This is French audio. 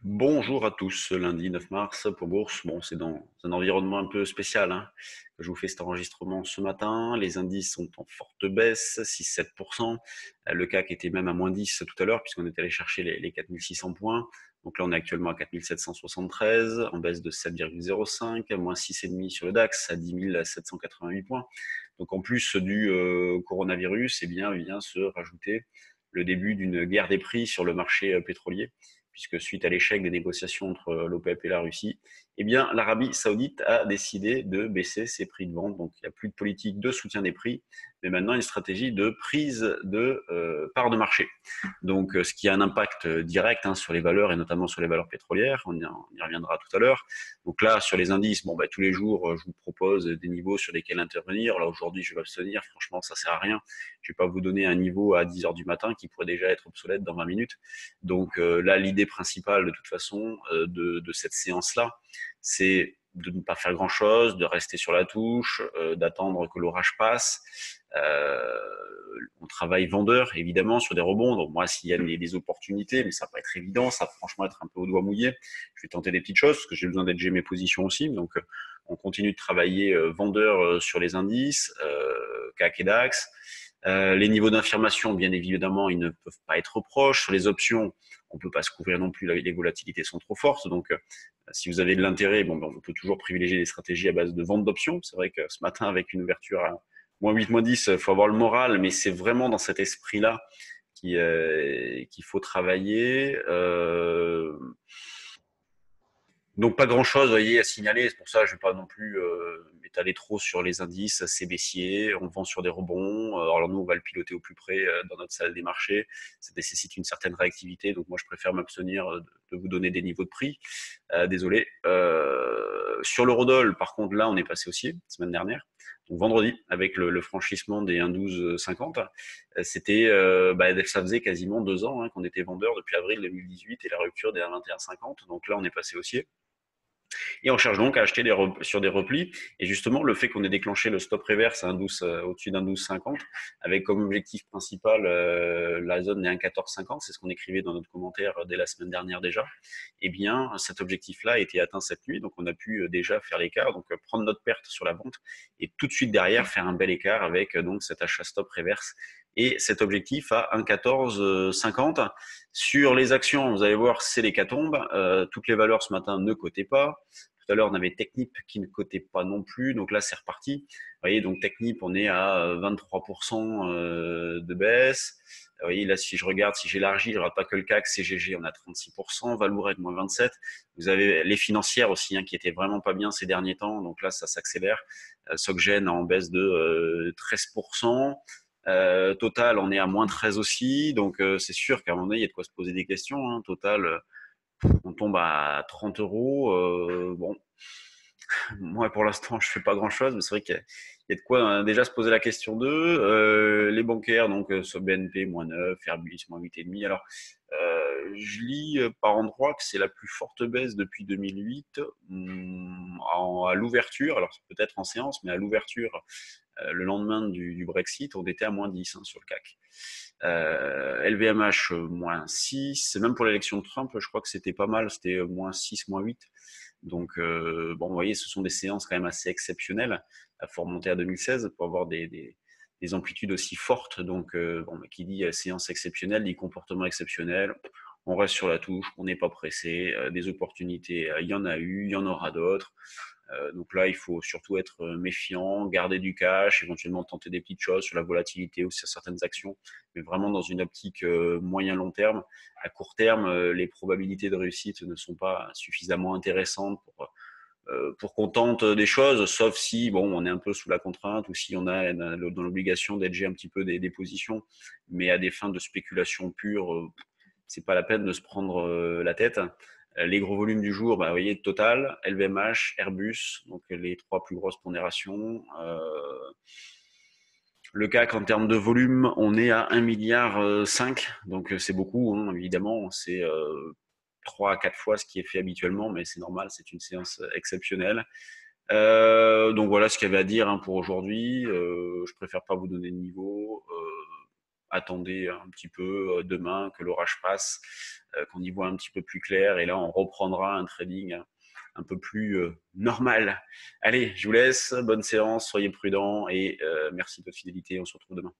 Bonjour à tous, ce lundi 9 mars pour Bourse. Bon, c'est dans un environnement un peu spécial hein, que je vous fais cet enregistrement ce matin. Les indices sont en forte baisse, 6-7%. Le CAC était même à moins 10 tout à l'heure puisqu'on est allé chercher les 4600 points. Donc là, on est actuellement à 4773, en baisse de 7,05, moins 6,5 sur le DAX à 10 788 points. Donc en plus du coronavirus, eh bien, vient se rajouter le début d'une guerre des prix sur le marché pétrolier puisque suite à l'échec des négociations entre l'OPEP et la Russie, eh bien, l'Arabie Saoudite a décidé de baisser ses prix de vente. Donc, il n'y a plus de politique de soutien des prix, mais maintenant une stratégie de prise de part de marché. Donc, ce qui a un impact direct hein, sur les valeurs et notamment sur les valeurs pétrolières. On y reviendra tout à l'heure. Donc là, sur les indices, bon, bah, tous les jours, je vous propose des niveaux sur lesquels intervenir. Là, aujourd'hui, je vais m'abstenir. Franchement, ça sert à rien. Je vais pas vous donner un niveau à 10 heures du matin qui pourrait déjà être obsolète dans 20 minutes. Donc là, l'idée principale, de toute façon, de cette séance-là, c'est de ne pas faire grand-chose, de rester sur la touche, d'attendre que l'orage passe. Euh, on travaille vendeur, évidemment, sur des rebonds. Donc moi, s'il y a des opportunités, mais ça va pas être évident, ça va franchement être un peu au doigt mouillé. Je vais tenter des petites choses parce que j'ai besoin d'être mes positions aussi. Donc on continue de travailler vendeur sur les indices, CAC et DAX. Les niveaux d'information, bien évidemment, ils ne peuvent pas être proches. Sur les options, on ne peut pas se couvrir non plus, les volatilités sont trop fortes. Donc, si vous avez de l'intérêt, bon, ben, on peut toujours privilégier des stratégies à base de vente d'options. C'est vrai que ce matin, avec une ouverture à moins 8, moins 10, il faut avoir le moral, mais c'est vraiment dans cet esprit-là qu'il faut travailler. Donc pas grand-chose, vous voyez, à signaler. C'est pour ça que je ne vais pas non plus m'étaler trop sur les indices. C'est baissier, on vend sur des rebonds. Alors nous, on va le piloter au plus près dans notre salle des marchés. Ça nécessite une certaine réactivité. Donc moi, je préfère m'abstenir de vous donner des niveaux de prix. Désolé. Sur l'eurodoll, par contre, là, on est passé haussier semaine dernière. Donc vendredi, avec le franchissement des 1,1250, c'était, ça faisait quasiment 2 ans hein, qu'on était vendeur depuis avril 2018 et la rupture des 1,2150. Donc là, on est passé haussier. Et on cherche donc à acheter sur des replis. Et justement, le fait qu'on ait déclenché le stop reverse à un 12, au-dessus d'un 12,50, avec comme objectif principal la zone des 1,1450, c'est ce qu'on écrivait dans notre commentaire dès la semaine dernière déjà, eh bien, cet objectif-là a été atteint cette nuit. Donc, on a pu déjà faire l'écart, donc prendre notre perte sur la vente et tout de suite derrière faire un bel écart avec donc cet achat stop reverse et cet objectif à 1,1450. Sur les actions, vous allez voir, c'est l'hécatombe. Toutes les valeurs ce matin ne cotaient pas. Tout à l'heure, on avait Technip qui ne cotait pas non plus. Donc là, c'est reparti. Vous voyez, donc Technip, on est à 23% de baisse. Vous voyez, là, si je regarde, si j'élargis, je ne regarde pas que le CAC, CGG, on a 36%, Vallourec, moins 27%. Vous avez les financières aussi, hein, qui étaient vraiment pas bien ces derniers temps. Donc là, ça s'accélère. Soggen en baisse de 13%. Total, on est à moins 13 aussi. Donc c'est sûr qu'à un moment donné, il y a de quoi se poser des questions. Hein. Total, on tombe à 30 euros. Bon, moi pour l'instant, je fais pas grand chose, mais c'est vrai qu'il y a de quoi déjà se poser la question d'eux. Les bancaires, donc sur BNP, moins 9, Airbus, moins 8,5. Alors, je lis par endroit que c'est la plus forte baisse depuis 2008 à l'ouverture. Alors, peut-être en séance, mais à l'ouverture, le lendemain du Brexit, on était à moins 10 hein, sur le CAC. LVMH, moins 6. Même pour l'élection de Trump, je crois que c'était pas mal. C'était moins 6, moins 8. Donc, bon, vous voyez, ce sont des séances quand même assez exceptionnelles. Il faut remonter à 2016 pour avoir des amplitudes aussi fortes. Donc, bon, qui dit séance exceptionnelle, dit comportement exceptionnel. On reste sur la touche, on n'est pas pressé. Des opportunités, il y en a eu, il y en aura d'autres. Donc là, il faut surtout être méfiant, garder du cash, éventuellement tenter des petites choses sur la volatilité ou sur certaines actions, mais vraiment dans une optique moyen-long terme. À court terme, les probabilités de réussite ne sont pas suffisamment intéressantes pour qu'on tente des choses, sauf si bon, on est un peu sous la contrainte ou si on a dans l'obligation d'edger un petit peu des positions, mais à des fins de spéculation pure, c'est pas la peine de se prendre la tête. Les gros volumes du jour, bah, vous voyez, Total, LVMH, Airbus, donc les trois plus grosses pondérations. Le CAC, en termes de volume, on est à 1,5 milliard, donc c'est beaucoup, hein, évidemment, c'est 3 à 4 fois ce qui est fait habituellement, mais c'est normal, c'est une séance exceptionnelle. Donc voilà ce qu'il y avait à dire hein, pour aujourd'hui. Je préfère pas vous donner de niveau. attendez un petit peu demain que l'orage passe, qu'on y voit un petit peu plus clair, et là on reprendra un trading un peu plus normal. Allez, je vous laisse, bonne séance, soyez prudents et merci de votre fidélité, on se retrouve demain.